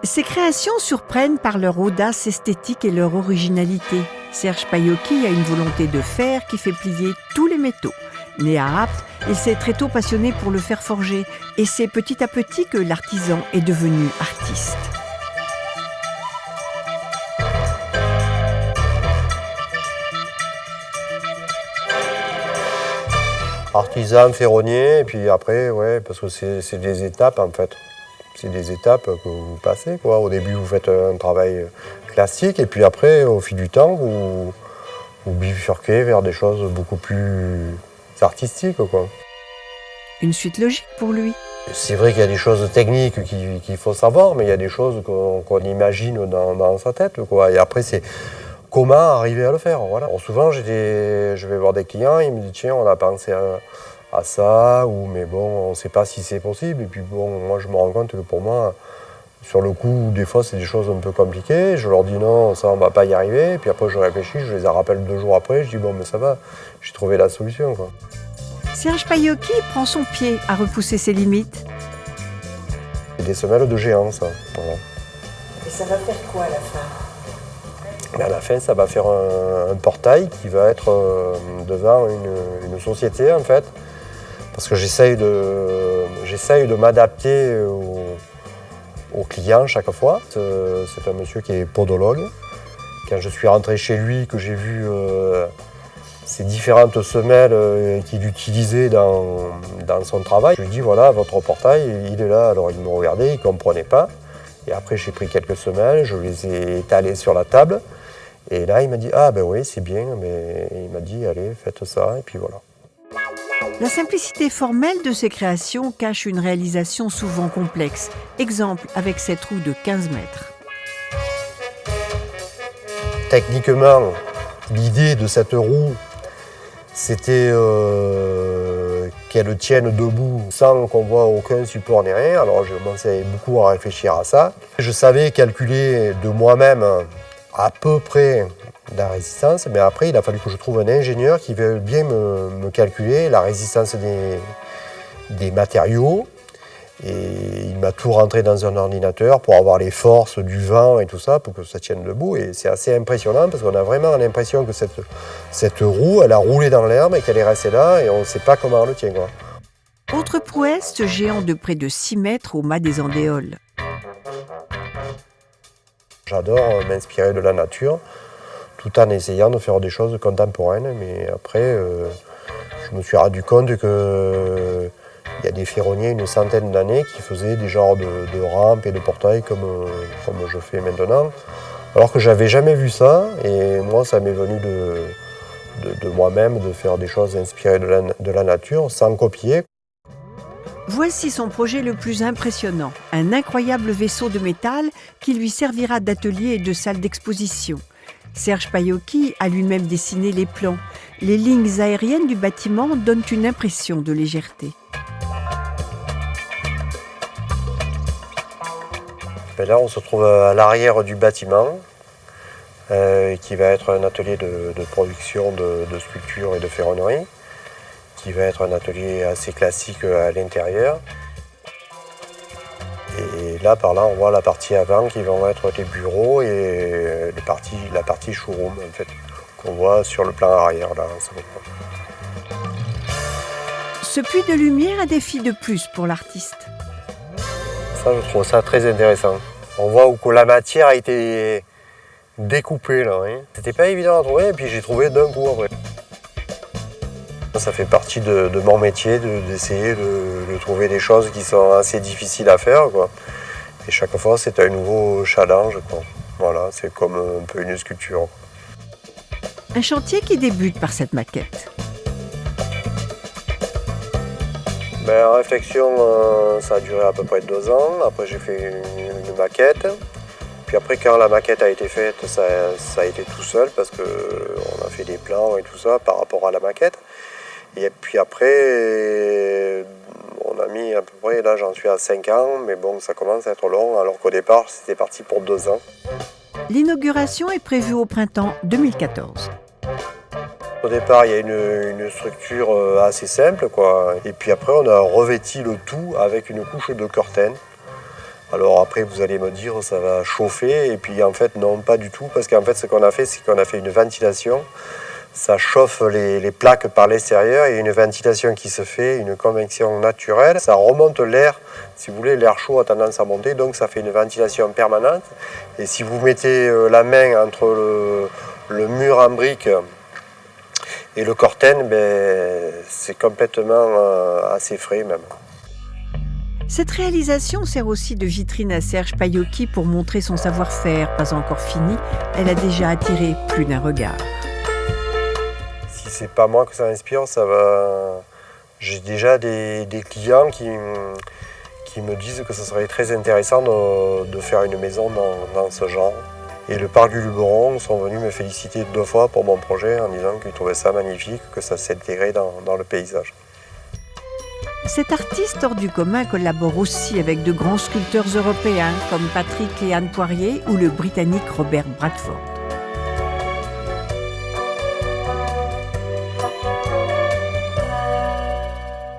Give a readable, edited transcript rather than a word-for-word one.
Ses créations surprennent par leur audace esthétique et leur originalité. Serge Paiocchi a une volonté de fer qui fait plier tous les métaux. Né à Apt, il s'est très tôt passionné pour le fer forgé et c'est petit à petit que l'artisan est devenu artiste. Artisan, ferronnier, et puis après, ouais, parce que c'est des étapes en fait. C'est des étapes que vous passez, quoi. Au début, vous faites un travail classique, et puis après, au fil du temps, vous bifurquez vers des choses beaucoup plus artistiques, quoi. Une suite logique pour lui. C'est vrai qu'il y a des choses techniques qu'il faut savoir, mais il y a des choses qu'on imagine dans sa tête, quoi. Et après, c'est comment arriver à le faire, voilà. Alors, souvent, je vais voir des clients, ils me disent tiens, on a pensé à ça, ou mais bon, on ne sait pas si c'est possible. Et puis bon, moi, je me rends compte que pour moi, sur le coup, des fois, c'est des choses un peu compliquées. Je leur dis non, ça, on ne va pas y arriver. Et puis après, je réfléchis, je les rappelle 2 jours après, je dis bon, mais ça va, j'ai trouvé la solution, quoi. Serge Paiocchi prend son pied à repousser ses limites. C'est des semelles de géants, ça. Voilà. Et ça va faire quoi à la fin ? Et à la fin, ça va faire un portail qui va être devant une société, en fait. Parce que j'essaye de m'adapter aux clients chaque fois. C'est un monsieur qui est podologue. Quand je suis rentré chez lui, que j'ai vu ces différentes semelles qu'il utilisait dans son travail, je lui ai dit voilà, votre portail, il est là. Alors il me regardait, il ne comprenait pas. Et après, j'ai pris quelques semelles, je les ai étalées sur la table. Et là, il m'a dit ah ben oui, c'est bien. Mais il m'a dit allez, faites ça. Et puis voilà. La simplicité formelle de ses créations cache une réalisation souvent complexe. Exemple avec cette roue de 15 mètres. Techniquement, l'idée de cette roue, c'était qu'elle tienne debout sans qu'on voit aucun support ni rien. Alors je commençais beaucoup à réfléchir à ça. Je savais calculer de moi-même à peu près la résistance, mais après il a fallu que je trouve un ingénieur qui veuille bien me calculer la résistance des matériaux. Et il m'a tout rentré dans un ordinateur pour avoir les forces du vent et tout ça, pour que ça tienne debout. Et c'est assez impressionnant parce qu'on a vraiment l'impression que cette roue, elle a roulé dans l'herbe et qu'elle est restée là et on ne sait pas comment elle le tient, quoi. Autre prouesse, ce géant de près de 6 mètres au mât des Andéoles. J'adore m'inspirer de la nature tout en essayant de faire des choses contemporaines. Mais après, je me suis rendu compte que il y a des ferronniers une centaine d'années qui faisaient des genres de rampes et de portails comme je fais maintenant. Alors que j'avais jamais vu ça et moi ça m'est venu de moi-même de faire des choses inspirées de la nature sans copier. Voici son projet le plus impressionnant, un incroyable vaisseau de métal qui lui servira d'atelier et de salle d'exposition. Serge Paiocchi a lui-même dessiné les plans. Les lignes aériennes du bâtiment donnent une impression de légèreté. Et là, on se trouve à l'arrière du bâtiment, qui va être un atelier de production de sculptures et de ferronnerie, qui va être un atelier assez classique à l'intérieur. Et là, par là, on voit la partie avant qui vont être les bureaux et la partie showroom, en fait, qu'on voit sur le plan arrière, là, en ce moment. Ce puits de lumière a défi de plus pour l'artiste. Ça, je trouve ça très intéressant. On voit où la matière a été découpée, là. Hein. C'était pas évident à trouver, et puis j'ai trouvé d'un coup après. Ça fait partie de mon métier, d'essayer de trouver des choses qui sont assez difficiles à faire, quoi. Et chaque fois, c'est un nouveau challenge, quoi. Voilà, c'est comme un peu une sculpture. Un chantier qui débute par cette maquette. En réflexion, ça a duré à peu près 2 ans. Après, j'ai fait une maquette. Puis après, quand la maquette a été faite, ça a été tout seul parce qu'on a fait des plans et tout ça par rapport à la maquette. Et puis après, on a mis à peu près, là j'en suis à 5 ans, mais bon, ça commence à être long, alors qu'au départ, c'était parti pour 2 ans. L'inauguration est prévue au printemps 2014. Au départ, il y a une structure assez simple, quoi. Et puis après, on a revêti le tout avec une couche de curtain Alors après, vous allez me dire, ça va chauffer. Et puis en fait, non, pas du tout. Parce qu'en fait, ce qu'on a fait, c'est qu'on a fait une ventilation. Ça chauffe les plaques par l'extérieur. Il y a une ventilation qui se fait, une convection naturelle. Ça remonte l'air. Si vous voulez, l'air chaud a tendance à monter. Donc ça fait une ventilation permanente. Et si vous mettez la main entre le mur en briques et le corten, c'est complètement assez frais même. Cette réalisation sert aussi de vitrine à Serge Paiocchi pour montrer son savoir-faire. Pas encore fini, elle a déjà attiré plus d'un regard. Si c'est pas moi que ça inspire, ça va. J'ai déjà des clients qui me disent que ce serait très intéressant de faire une maison dans ce genre. Et le parc du Luberon sont venus me féliciter 2 fois pour mon projet en disant qu'ils trouvaient ça magnifique, que ça s'intégrait dans le paysage. Cet artiste hors du commun collabore aussi avec de grands sculpteurs européens comme Patrick et Anne Poirier ou le Britannique Robert Bradford.